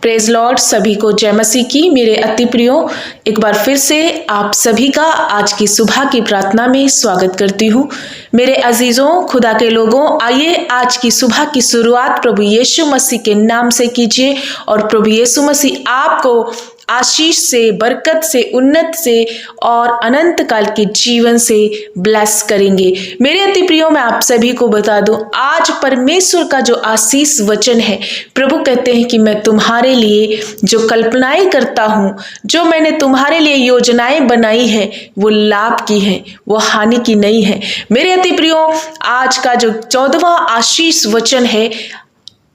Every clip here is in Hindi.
प्रेज लॉर्ड, सभी को जय मसीह की। मेरे अति प्रियो, एक बार फिर से आप सभी का आज की सुबह की प्रार्थना में स्वागत करती हूँ। मेरे अजीजों, खुदा के लोगों, आइए आज की सुबह की शुरुआत प्रभु यीशु मसीह के नाम से कीजिए और प्रभु यीशु मसीह आपको आशीष से, बरकत से, उन्नत से और अनंत काल के जीवन से ब्लेस करेंगे। मेरे अति प्रियो, मैं आप सभी को बता दूं, आज परमेश्वर का जो आशीष वचन है, प्रभु कहते हैं कि मैं तुम्हारे लिए जो कल्पनाएं करता हूं, जो मैंने तुम्हारे लिए योजनाएं बनाई है, वो लाभ की है, वो हानि की नहीं है। मेरे अति प्रियो, आज का जो 14वां आशीष वचन है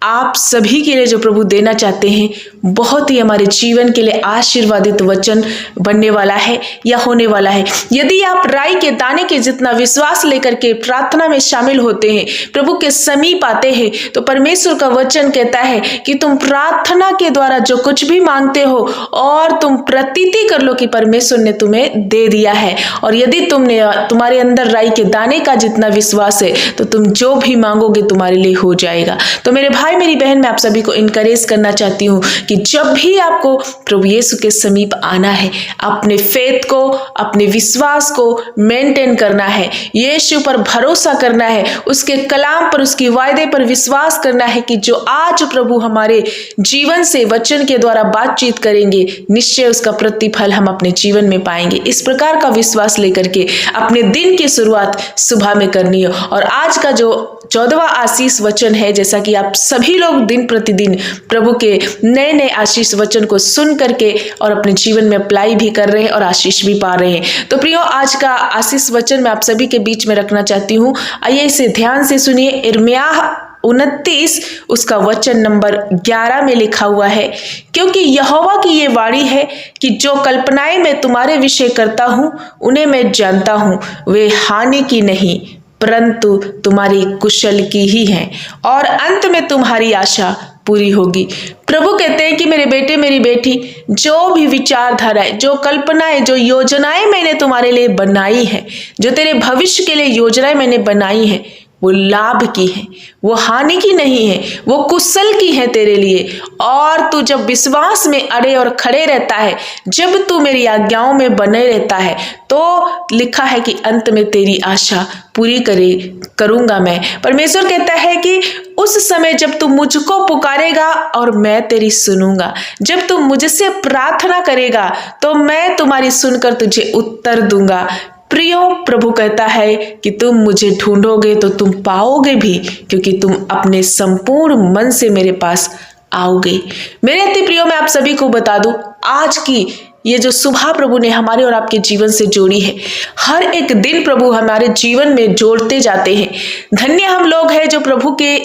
आप सभी के लिए जो प्रभु देना चाहते हैं, बहुत ही हमारे जीवन के लिए आशीर्वादित वचन बनने वाला है या होने वाला है। यदि आप राई के दाने के जितना विश्वास लेकर के प्रार्थना में शामिल होते हैं, प्रभु के समीप आते हैं, तो परमेश्वर का वचन कहता है कि तुम प्रार्थना के द्वारा जो कुछ भी मांगते हो और तुम प्रतीति कर लो कि परमेश्वर ने तुम्हें दे दिया है। और यदि तुम्हारे अंदर राई के दाने का जितना विश्वास है, तो तुम जो भी मांगोगे तुम्हारे लिए हो जाएगा। तो मेरे भाई, मेरी बहन, मैं आप सभी को इनकरेज करना चाहती हूँ कि जब भी आपको प्रभु यीशु के समीप आना है, अपने फेथ को, अपने विश्वास को मेंटेन करना है, यीशु पर भरोसा करना है, उसके कलाम पर, उसकी वायदे पर विश्वास करना है कि जो आज प्रभु हमारे जीवन से वचन के द्वारा बातचीत करेंगे, निश्चय उसका प्रतिफल हम अपने जीवन में पाएंगे। इस प्रकार का विश्वास लेकर के अपने दिन की शुरुआत सुबह में करनी है। और आज का जो 14वां आशीष वचन है, जैसा कि आप सभी लोग दिन प्रतिदिन प्रभु के नए नए आशीष वचन को सुन करके और अपने जीवन में अप्लाई भी कर रहे हैं और आशीष भी पा रहे हैं। तो प्रियो, आज का आशीष वचन मैं आप सभी के बीच में रखना चाहती हूँ। आइए इसे ध्यान से सुनिए। यिर्मयाह 29 उसका वचन नंबर 11 में लिखा हुआ है, क्योंकि यहोवा की ये वाणी है कि जो कल्पनाएं मैं तुम्हारे विषय करता हूं, उन्हें मैं जानता हूं, वे हानि की नहीं परंतु तुम्हारी कुशल की ही है, और अंत में तुम्हारी आशा पूरी होगी। प्रभु कहते हैं कि मेरे बेटे, मेरी बेटी, जो भी विचारधाराएं, जो कल्पनाएं, जो योजनाएं मैंने तुम्हारे लिए बनाई है, जो तेरे भविष्य के लिए योजनाएं मैंने बनाई है, वो लाभ की है, वो हानि की नहीं है, वो कुशल की है तेरे लिए। और तू जब विश्वास में अड़े और खड़े रहता है, जब तू मेरी आज्ञाओं में बने रहता है, तो लिखा है कि अंत में तेरी आशा पूरी करूंगा मैं। परमेश्वर कहता है कि उस समय जब तू मुझको पुकारेगा और मैं तेरी सुनूंगा, जब तू मुझसे प्रार्थना करेगा तो मैं तुम्हारी सुनकर तुझे उत्तर दूंगा। प्रियो, प्रभु कहता है कि तुम मुझे ढूंढोगे तो तुम पाओगे भी, क्योंकि तुम अपने संपूर्ण मन से मेरे पास आओगे। मेरे अति प्रियो, मैं आप सभी को बता दूं, आज की ये जो सुबह प्रभु ने हमारे और आपके जीवन से जोड़ी है, हर एक दिन प्रभु हमारे जीवन में जोड़ते जाते हैं। धन्य हम लोग हैं जो प्रभु के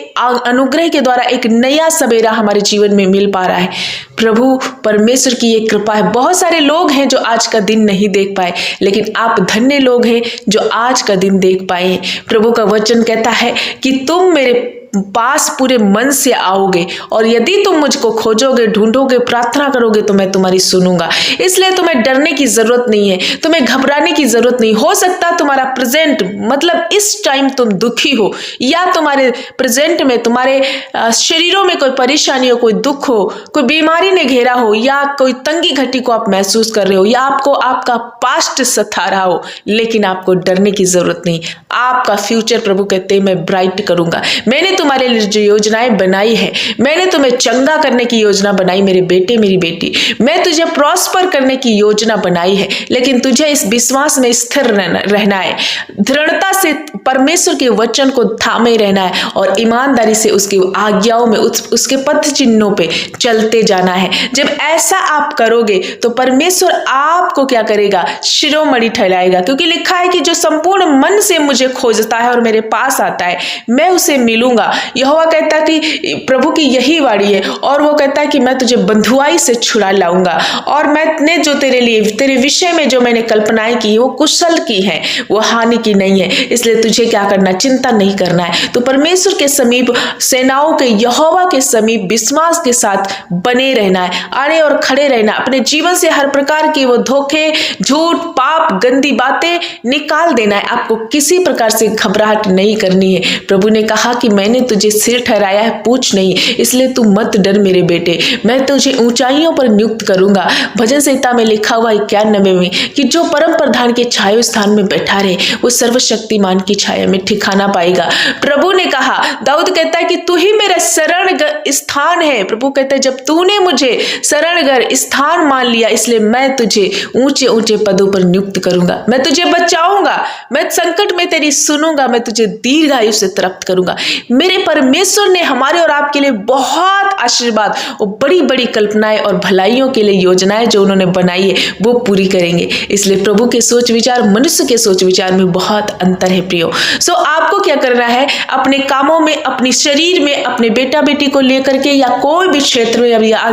अनुग्रह के द्वारा एक नया सवेरा हमारे जीवन में मिल पा रहा है। प्रभु परमेश्वर की ये कृपा है। बहुत सारे लोग हैं जो आज का दिन नहीं देख पाए, लेकिन आप धन्य लोग हैं जो आज का दिन देख पाए हैं। प्रभु का वचन कहता है कि तुम मेरे पास पूरे मन से आओगे, और यदि तुम मुझको खोजोगे, ढूंढोगे, प्रार्थना करोगे, तो मैं तुम्हारी सुनूंगा। इसलिए तुम्हें डरने की जरूरत नहीं है, तुम्हें घबराने की जरूरत नहीं। हो सकता तुम्हारा प्रेजेंट, मतलब इस टाइम तुम दुखी हो, या तुम्हारे प्रेजेंट में तुम्हारे शरीरों में कोई परेशानी हो, कोई दुख हो, कोई बीमारी ने घेरा हो, या कोई तंगी घटी को आप महसूस कर रहे हो, या आपको आपका पास्ट सता रहा हो, लेकिन आपको डरने की जरूरत नहीं। आपका फ्यूचर प्रभु कहते हैं मैं ब्राइट करूंगा। मैंने तुम्हारे लिए जो योजनाएं बनाई है, मैंने तुम्हें चंगा करने की योजना बनाई मेरे बेटे, मेरी बेटी। मैं तुझे प्रॉस्पर करने की योजना बनाई है, लेकिन तुझे इस विश्वास में स्थिर रहना है, दृढ़ता से परमेश्वर के वचन को थामे रहना है, और ईमानदारी से उसकी आज्ञाओं में, उसके पथ चिन्हों पे चलते जाना है। जब ऐसा आप करोगे तो परमेश्वर आपको क्या करेगा? शिरोमणि ठहराएगा, क्योंकि लिखा है कि जो संपूर्ण मन से मुझे खोजता है और मेरे पास आता है, मैं उसे मिलूंगा। यहोवा कहता है कि प्रभु की यही वाणी है, और वो कहता है कि मैं तुझे बंधुआई से छुड़ा लाऊंगा, और मैंने जो तेरे लिए, तेरे विषय में जो मैंने कल्पनाएं की, वो कुशल की है, वो हानि की नहीं है। इसलिए तुझे क्या करना, चिंता नहीं करना है। तो परमेश्वर के समीप, सेनाओं के यहोवा के समीप विश्वास के साथ बने रहना है, अड़े और खड़े रहना। अपने जीवन से हर प्रकार के वो धोखे, झूठ, पाप, गंदी बातें निकाल देना है। आपको किसी प्रकार से घबराहट नहीं करनी है। प्रभु ने कहा कि मैंने तुझे सिर ठहराया है, पूछ नहीं, इसलिए तू मत डर मेरे बेटे, मैं तुझे ऊंचाइयों पर नियुक्त करूंगा। भजन संहिता में लिखा हुआ 91 में कि जो परम प्रधान के छाया स्थान में बैठा रहे वो सर्वशक्तिमान की छाया में ठिकाना पाएगा। प्रभु ने कहा, दाऊद कहता है कि तू ही मेरा शरण स्थान है। प्रभु कहता है जब तूने मुझे शरणगर स्थान मान लिया, इसलिए मैं तुझे ऊंचे ऊंचे पदों पर नियुक्त करूंगा, मैं तुझे बचाऊंगा, मैं संकट में तेरी सुनूंगा, मैं तुझे दीर्घायु से तृप्त करूंगा। मेरे परमेश्वर ने हमारे और आपके लिए बहुत आशीर्वाद और बड़ी बड़ी कल्पनाएं और भलाइयों के लिए योजनाएं जो उन्होंने बनाई है वो पूरी करेंगे। इसलिए प्रभु के सोच विचार मनुष्य के सोच विचार में बहुत अंतर है प्रियो। सो आपको क्या करना है, अपने कामों में, अपने शरीर में, अपने बेटा बेटी को लेकर के या कोई भी क्षेत्र में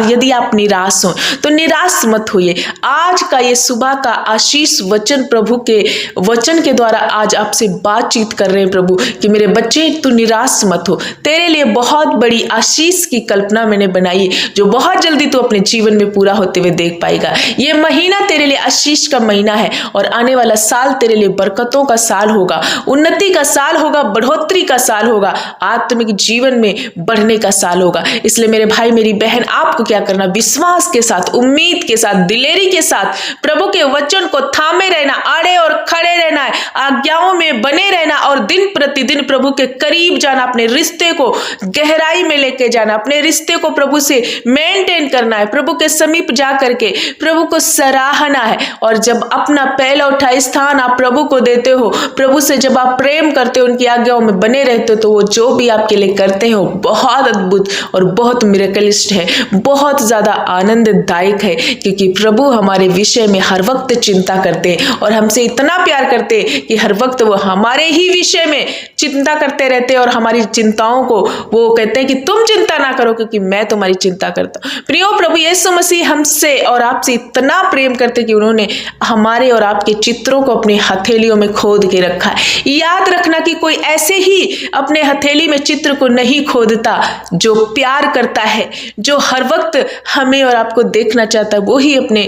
यदि आप निराश हो तो निराश मत होइए। आज का ये सुबह का आशीष वचन प्रभु के वचन के द्वारा आज आपसे बातचीत कर रहे हैं प्रभु कि मेरे बच्चे तू निराश मत हो, तेरे लिए बहुत बड़ी आशीष की कल्पना मैंने बनाई है जो बहुत जल्दी तू अपने जीवन में पूरा होते हुए देख पाएगा। ये महीना तेरे लिए आशीष का महीना है और आने वाला साल तेरे लिए बरकतों का साल होगा, उन्नति का साल होगा, बढ़ोतरी का साल होगा, आत्मिक जीवन में बढ़ने का साल होगा। इसलिए मेरे भाई मेरी बहन आपको क्या करना, विश्वास के साथ, उम्मीद के साथ, दिलेरी के साथ प्रभु के वचन को थामे रहना, आड़े और खड़े रहना है, आज्ञाओं में बने रहना और दिन प्रतिदिन प्रभु के करीब जाना, अपने रिश्ते को गहराई में लेके जाना, अपने रिश्ते को प्रभु से मेंटेन करना है, प्रभु के समीप जा करके प्रभु को सराहना है। और जब अपना पहला उठा स्थान आप प्रभु को देते हो, प्रभु से जब आप प्रेम करते हो, उनकी आज्ञाओं में बने रहते हो, तो वो जो भी आपके लिए करते हो बहुत अद्भुत और बहुत मिरेकलिस्ट है, बहुत ज्यादा आनंददायक है, क्योंकि प्रभु हमारे विषय में हर वक्त चिंता करते हैं और हमसे इतना प्यार करते हैं कि हर वक्त वो हमारे ही विषय में चिंता करते रहते हैं और हमारी चिंताओं को वो कहते हैं कि तुम चिंता ना करो क्योंकि मैं तुम्हारी चिंता करता हूं। प्रियो, प्रभु यीशु मसीह हमसे और आपसे इतना प्रेम करते कि उन्होंने हमारे और आपके चित्रों को अपनी हथेलियों में खोद के रखा है। याद रखना कि कोई ऐसे ही अपने हथेली में चित्र को नहीं खोदता, जो प्यार करता है, जो हर वक्त हमें और आपको देखना चाहता है, वो ही अपने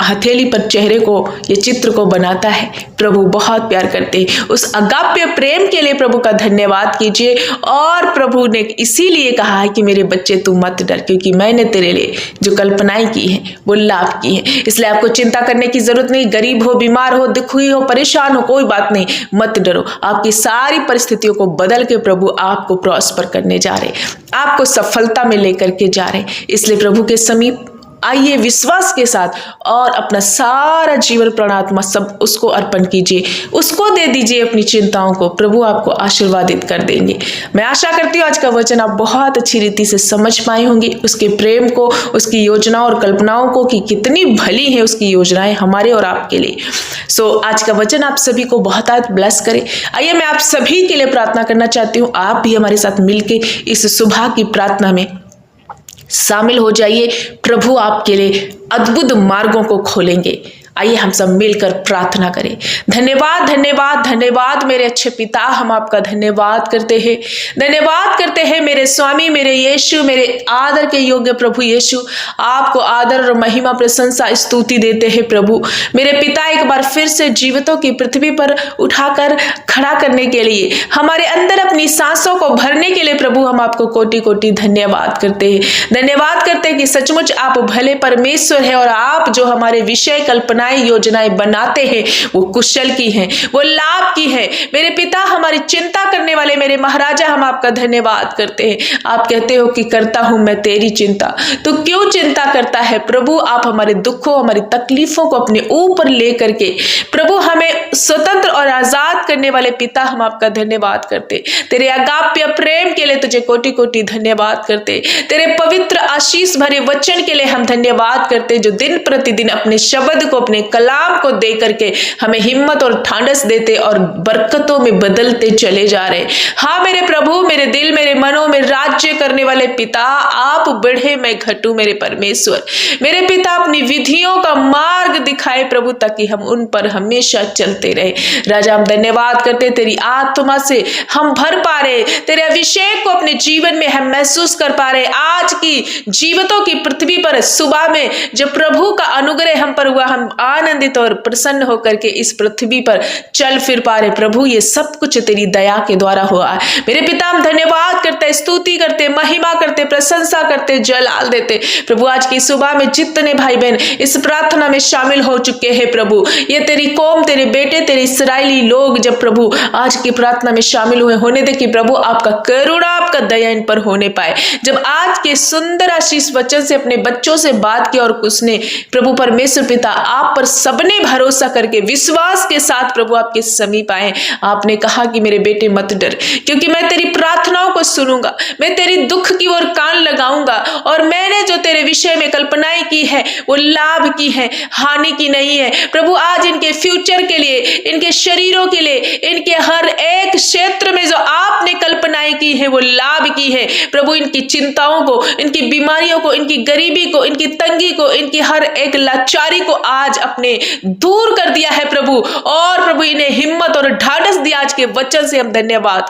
हथेली पर चेहरे को ये चित्र को बनाता है। प्रभु बहुत प्यार करते हैं। उस अगाप्य प्रेम के लिए प्रभु का धन्यवाद कीजिए। और प्रभु ने इसीलिए कहा है कि मेरे बच्चे तू मत डर, क्योंकि मैंने तेरे लिए जो कल्पनाएं की हैं वो लाभ की हैं। इसलिए आपको चिंता करने की जरूरत नहीं। गरीब हो, बीमार हो, दुखी हो, परेशान हो, कोई बात नहीं, मत डरो। आपकी सारी परिस्थितियों को बदल के प्रभु आपको प्रॉस्पर करने जा रहे, आपको सफलता में लेकर के जा रहे। इसलिए प्रभु के समीप आइए विश्वास के साथ और अपना सारा जीवन प्राणात्मा सब उसको अर्पण कीजिए, उसको दे दीजिए अपनी चिंताओं को। प्रभु आपको आशीर्वादित कर देंगे। मैं आशा करती हूँ आज का वचन आप बहुत अच्छी रीति से समझ पाए होंगे, उसके प्रेम को, उसकी योजनाओं और कल्पनाओं को कि कितनी भली है उसकी योजनाएं हमारे और आपके लिए। सो आज का वचन आप सभी को बहुत ब्लेस करे। आइए मैं आप सभी के लिए प्रार्थना करना चाहती हूँ। आप भी हमारे साथ मिलके इस सुबह की प्रार्थना में शामिल हो जाइए। प्रभु आपके लिए अद्भुत मार्गों को खोलेंगे। आइए हम सब मिलकर प्रार्थना करें। धन्यवाद धन्यवाद धन्यवाद मेरे अच्छे पिता, हम आपका धन्यवाद करते हैं, धन्यवाद करते हैं मेरे स्वामी, मेरे यीशु, मेरे आदर के योग्य प्रभु यीशु। आपको आदर और महिमा, प्रशंसा, स्तुति देते हैं प्रभु। मेरे पिता, एक बार फिर से जीवितों की पृथ्वी पर उठाकर खड़ा करने के लिए, हमारे अंदर अपनी सांसों को भरने के लिए प्रभु हम आपको कोटि कोटि धन्यवाद करते हैं। धन्यवाद करते हैं कि सचमुच आप भले परमेश्वर है और आप जो हमारे विषय कल्पना योजनाएं बनाते हैं वो कुशल की हैं, वो लाभ की है। मेरे पिता, हमारी चिंता करने वाले मेरे महाराजा, हम आपका धन्यवाद करते हैं। आप कहते हो कि करता हूं मैं तेरी चिंता, तो क्यों चिंता करता है प्रभु? आप हमारे दुखों, हमारी तकलीफों को अपने ऊपर लेकर के प्रभु हमें स्वतंत्र और आजाद करने वाले पिता, हम आपका धन्यवाद करते। तेरे अगाप्य प्रेम के लिए तुझे कोटि कोटि धन्यवाद करते। तेरे पवित्र आशीष भरे वचन के लिए हम धन्यवाद करते, जो दिन प्रतिदिन अपने शब्द को, अपने कलाम को दे करके हमें हिम्मत और ठांडस देते और बरकतों में बदलते चले जा रहे। हाँ मेरे प्रभु, मेरे दिल, मेरे मनों में राज्य करने वाले पिता, आप बढ़े मैं घटूं मेरे परमेश्वर। मेरे पिता, अपनी विधियों का मार्ग दिखाए प्रभु, ताकि हम उन पर हमेशा चलते रहे। राजा, हम धन्यवाद करते, तेरी आत्मा से हम भर पा रहे, तेरे अभिषेक को अपने जीवन में हम महसूस कर पा रहे। आज की जीवितों की पृथ्वी पर सुबह में जब प्रभु का अनुग्रह हम पर हुआ, हम आनंदित और प्रसन्न होकर के इस पृथ्वी पर चल फिर पा रहे प्रभु, ये सब कुछ तेरी दया के द्वारा हुआ है। मेरे पिता हम धन्यवाद करते, स्तुति करते, महिमा करते, प्रशंसा करते, जलाल देते प्रभु। आज की सुबह में जितने भाई बहन इस प्रार्थना में शामिल हो चुके हैं प्रभु, ये तेरी कौम, तेरे बेटे, तेरे इस्राएली लोग जब प्रभु आज की प्रार्थना में शामिल हुए, होने दे कि प्रभु आपका करुणा, आपका दया इन पर होने पाए। जब आज के सुंदर आशीष वचन से अपने बच्चों से बात की और उसने प्रभु परमेश्वर पिता आप पर सबने भरोसा करके विश्वास के साथ प्रभु आपके समीप आए। आपने कहा कि मेरे बेटे मत डर, क्योंकि मैं तेरी प्रार्थनाओं को सुनूंगा, मैं तेरी दुख की ओर कान लगाऊंगा, और मैंने जो तेरे विषय में कल्पनाएं की है वो लाभ की है, हानि की नहीं है। प्रभु आज इनके फ्यूचर के लिए, इनके शरीरों के लिए, इनके हर एक क्षेत्र में जो आपने कल्पनाएं की है वो लाभ की है। प्रभु इनकी चिंताओं को, इनकी बीमारियों को, इनकी गरीबी को, इनकी तंगी को, इनकी हर एक लाचारी को आज अपने दूर कर दिया है प्रभु। और प्रभु इन्हें हिम्मत और ढाढ़स दिया। आज के वचन से हम धन्यवाद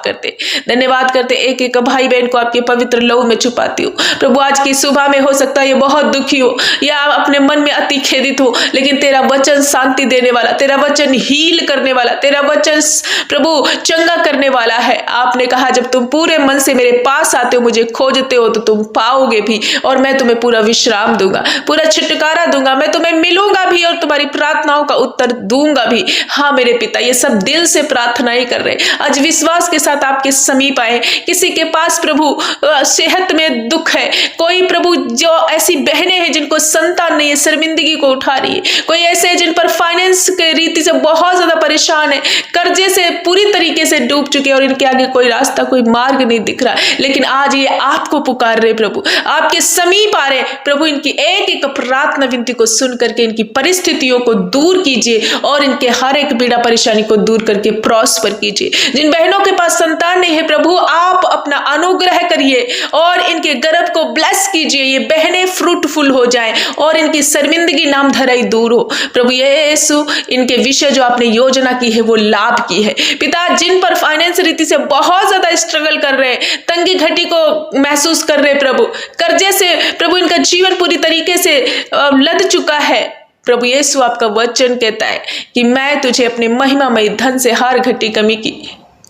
करते एक एक भाई बहन को आपके पवित्र लहू में छुपाती हूँ प्रभु। आज की सुबह में हो सकता है ये बहुत दुखी हो या अपने मन में अति खेदित हो, लेकिन तेरा वचन शांति देने वाला, तेरा वचन हील करने वाला, तेरा वचन प्रभु चंगा करने वाला है। आपने कहा जब तुम पूरे मन से मेरे पास आते हो, मुझे खोजते हो, तो तुम पाओगे भी, और मैं तुम्हें पूरा विश्राम दूंगा, पूरा छुटकारा दूंगा, मैं तुम्हें मिलूंगा भी और तुम्हारी प्रार्थनाओं का उत्तर दूंगा भी। हाँ मेरे पिता, ये सब दिल से प्रार्थनाएं कर रहे, आज विश्वास के साथ आपके समीप आए। किसी के पास प्रभु सेहत में दुख है, कोई प्रभु जो ऐसी बहनें हैं जिनको संतान नहीं है, शर्मिंदगी को उठा रही है, कोई ऐसे है जिन पर फाइनेंस के रीति से बहुत ज्यादा परेशान है, कर्जे से पूरी तरीके से डूब चुके और इनके आगे कोई रास्ता, कोई मार्ग नहीं दिख रहा, लेकिन आज ये आपको पुकार रहे प्रभु, आपके समीप आ रहे प्रभु। इनकी एक एक प्रार्थना विनती को सुन करके इनकी परिस्थितियों को दूर कीजिए और इनके हर एक पीड़ा परेशानी को दूर करके प्रॉस्पर कीजिए। जिन बहनों के पास संतान नहीं है प्रभु, आप अपना अनुग्रह करिए और इनके गर्भ को ब्लेस कीजिए, ये बहनें फ्रूटफुल हो जाएं और इनकी शर्मिंदगी नाम धराई दूर हो प्रभु यीशु। इनके विषय जो आपने योजना की है वो लाभ की है पिता। जिन पर फाइनेंस रीति से बहुत ज्यादा स्ट्रगल कर रहे हैं, तंगी घटी को महसूस कर रहे प्रभु, कर्जे से प्रभु इनका जीवन पूरी तरीके से लद चुका है प्रभु यीशु, आपका वचन कहता है कि मैं तुझे अपने महिमामय धन से हर घटी कमी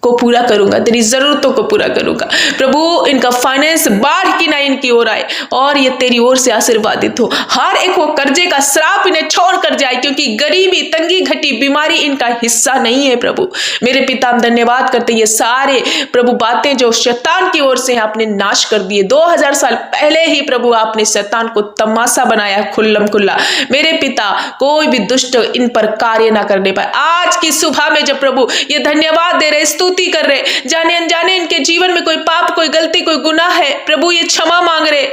को पूरा करूंगा, तेरी जरूरतों को पूरा करूंगा प्रभु। इनका फाइनेंस बाढ़ की ना इनकी ओर आए और ये तेरी ओर से आशीर्वादित हो। हर एक वो कर्जे का श्राप इन्हें छोड़ कर जाए, क्योंकि गरीबी, तंगी घटी, बीमारी इनका हिस्सा नहीं है प्रभु। मेरे पिता हम धन्यवाद करते, ये सारे प्रभु बातें जो शैतान की ओर से आपने नाश कर दिए। 2000 साल पहले ही प्रभु आपने शैतान को तमाशा बनाया खुल्लम खुल्ला। मेरे पिता कोई भी दुष्ट इन पर कार्य ना करने पाए। आज की सुबह में जब प्रभु ये धन्यवाद दे रहे, कर रहे, जाने अनजाने इनके जीवन में कोई पाप, कोई गलती, कोई गुनाह है प्रभु, ये क्षमा मांग रहे,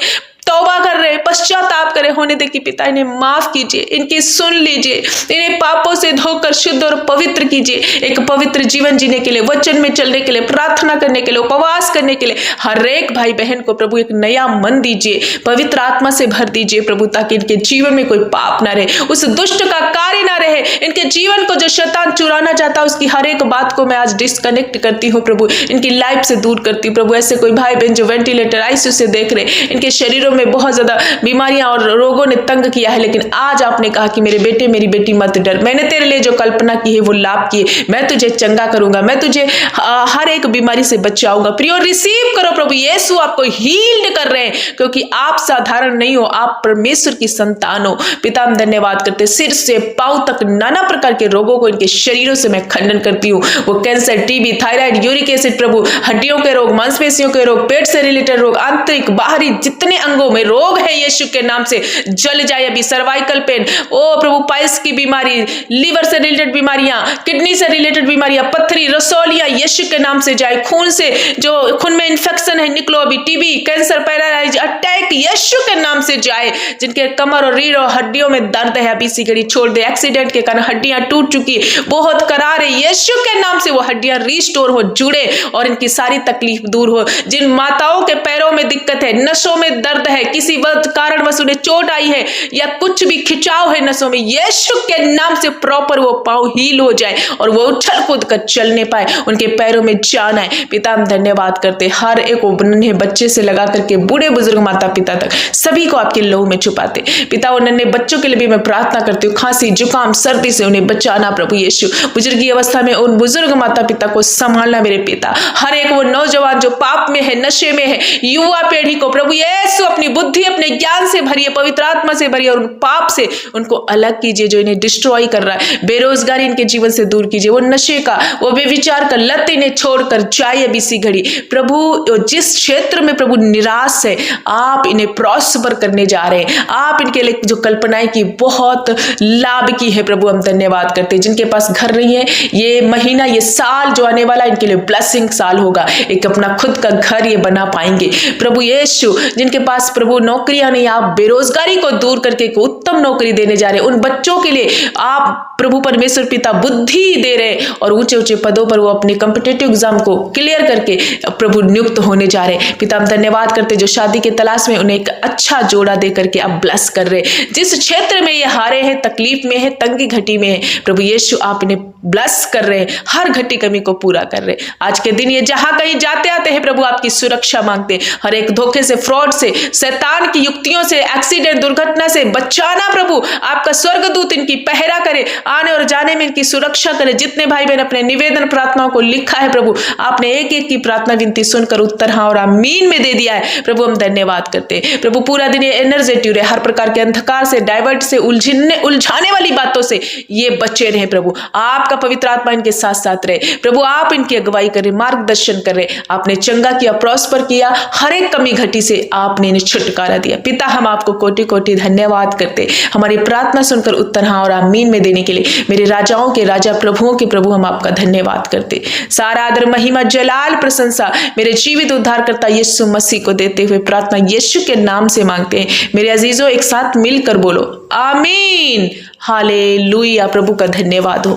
तौबा कर रहे, पश्चाताप करे, होने दे कि पिता इन्हें माफ कीजिए, इनकी सुन लीजिए, इन्हें पापों से धोकर शुद्ध और पवित्र कीजिए, एक पवित्र जीवन जीने के लिए, वचन में चलने के लिए, प्रार्थना करने के लिए, उपवास करने के लिए हर एक भाई बहन को प्रभु एक नया मन दीजिए, पवित्र आत्मा से भर दीजिए प्रभु, ताकि इनके जीवन में कोई पाप ना रहे, उस दुष्ट का कार्य ना रहे। इनके जीवन को जो शैतान चुराना चाहता है उसकी हर एक बात को मैं आज डिस्कनेक्ट करती हूँ प्रभु, इनकी लाइफ से दूर करती हूँ प्रभु। ऐसे कोई भाई बहन जो वेंटिलेटर, आईसीयू से देख रहे, इनके शरीरों में बहुत ज्यादा बीमारियां और रोगों ने तंग किया है, लेकिन आज आपने कहा कि मेरे बेटे, मेरी बेटी मत डर, मैंने तेरे लिए जो कल्पना की है वो लाभ की है, मैं तुझे चंगा करूंगा, मैं तुझे हर एक बीमारी से बचाऊंगा। प्रियो रिसीव करो प्रभु यीशु आपको हील्ड कर रहे हैं, क्योंकि आप साधारण नहीं हो, आप परमेश्वर की संतान हो। पिता हम धन्यवाद करते, सिर से पांव तक नाना प्रकार के रोगों को इनके शरीरों से मैं खंडन करती हूँ, वो cancer, TB, thyroid, uric acid प्रभु, हड्डियों के रोग, मांसपेशियों के रोग, पेट से रिलेटेड रोग, आंतरिक बाहरी जितने अंगों में रोग है यीशु के नाम से जल जाए अभी। सर्वाइकल पेन, ओ प्रभु, पाइल्स की बीमारी, लीवर से रिलेटेड बीमारियां, किडनी से रिलेटेड बीमारियां, पथरी, रसौलियां यीशु के नाम से जाए। खून से जो खून में इंफेक्शन है निकलो अभी, टीबी, कैंसर, पैरालाइज, अटैक यीशु के नाम से जाए। जिनके कमर और रीढ़ और हड्डियों में दर्द है अभी इसी घड़ी छोड़ दे, एक्सीडेंट के कारण हड्डियां टूट चुकी बहुत करार है, यीशु के नाम से वो हड्डियां रिस्टोर हो, जुड़े और इनकी सारी तकलीफ दूर हो। जिन माताओं के पैरों में दिक्कत है, नसों में दर्द है, किसी कारणवश उन्हें चोट चल रही है या कुछ भी खिंचाव है नसों में, यीशु के नाम से प्रॉपर वो पांव हील हो जाए और वो उछल कूद कर चलने पाए, उनके पैरों में जान आए। पिता हम धन्यवाद करते, हर एक नन्हे बच्चे से लगा करके बूढ़े बुजुर्ग माता पिता तक सभी को आपके लहू में छुपाते। पिता वो नन्हे बच्चों के लिए भी मैं प्रार्थना करती हूँ, खांसी जुकाम सर्दी से उन्हें बचाना प्रभु यीशु। बुजुर्गी अवस्था में उन बुजुर्ग माता पिता को संभालना मेरे पिता। हर एक वो नौजवान जो पाप में है, नशे में है, युवा पीढ़ी को प्रभु यीशु अपनी बुद्धि अपने ज्ञान से भरिए, पवित्र आत्मा से भरिए और उन पाप से उनको अलग कीजिए जो इन्हें डिस्ट्रॉय कर रहा है। बेरोजगारी इनके जीवन से दूर कीजिए, वो नशे का वो बेविचार का लत इन्हें छोड़कर जाए अभी इसी घड़ी। प्रभु जिस क्षेत्र में प्रभु निराश है, आप इन्हें प्रॉस्पर करने जा रहे हैं। आप इनके लिए जो कल्पनाएं की बहुत लाभ की है प्रभु, हम धन्यवाद करते हैं। जिनके पास घर नहीं है, ये महीना ये साल जो आने वाला इनके लिए ब्लेसिंग साल होगा, एक अपना खुद का घर ये बना पाएंगे प्रभु यीशु। जिनके पास प्रभु नौकरियां नहीं, आप बेरोजगारी को दूर करके एक उत्तम नौकरी देने जा रहे हैं। उन बच्चों के लिए आप प्रभु परमेश्वर पिता बुद्धि दे रहे और ऊंचे ऊंचे पदों पर वो अपने कॉम्पिटिटिव एग्जाम को क्लियर करके प्रभु नियुक्त होने जा रहे हैं। पिता हम धन्यवाद करते जो शादी के तलाश में उन्हें एक अच्छा जोड़ा दे करके आप ब्लेस कर रहे। जिस क्षेत्र में ये हारे हैं, तकलीफ में है, तंगी घटी में है, प्रभु यीशु आप इन्हें ब्लेस कर रहे हैं, हर घटी कमी को पूरा कर रहे। आज के दिन ये जहां कहीं जाते आते हैं प्रभु आपकी सुरक्षा मांगते हैं। हर एक धोखे से, फ्रॉड से, शैतान की युक्तियों से, एक्सीडेंट दुर्घटना से बचाना प्रभु। आपका स्वर्गदूत इनकी पहरा करे, आने और जाने में इनकी सुरक्षा करे। जितने भाई बहन अपने निवेदन प्रार्थनाओं को लिखा है प्रभु, आपने एक एक की प्रार्थना विनती सुनकर उत्तर हाँ और आमीन में दे दिया है प्रभु, हम धन्यवाद करते हैं। प्रभु पूरा दिन ये एनर्जेटिव रहे, हर प्रकार के अंधकार से, डाइवर्ट से, उलझाने वाली बातों से ये बचे रहे प्रभु। आपका पवित्र आत्मा इनके साथ साथ रहे प्रभु, आप इनकी अगुवाई करें, मार्गदर्शन करें। आपने चंगा किया, प्रॉस्पर किया, हर एक कमी घटी से आपने इन्हें छुटकारा दिया। पिता हम आपको कोटि कोटि धन्यवाद करते, हमारी प्रार्थना सुनकर उत्तर हाँ और आमीन में देने के लिए मेरे राजाओं के राजा, प्रभुओं के प्रभु हम आपका धन्यवाद करते। सारा आदर महिमा जलाल प्रशंसा मेरे जीवित उद्धारकर्ता यीशु मसीह को देते हुए प्रार्थना यीशु के नाम से मांगते हैं। मेरे अजीजों एक साथ मिलकर बोलो आमीन, हालेलुया। प्रभु का धन्यवाद हो।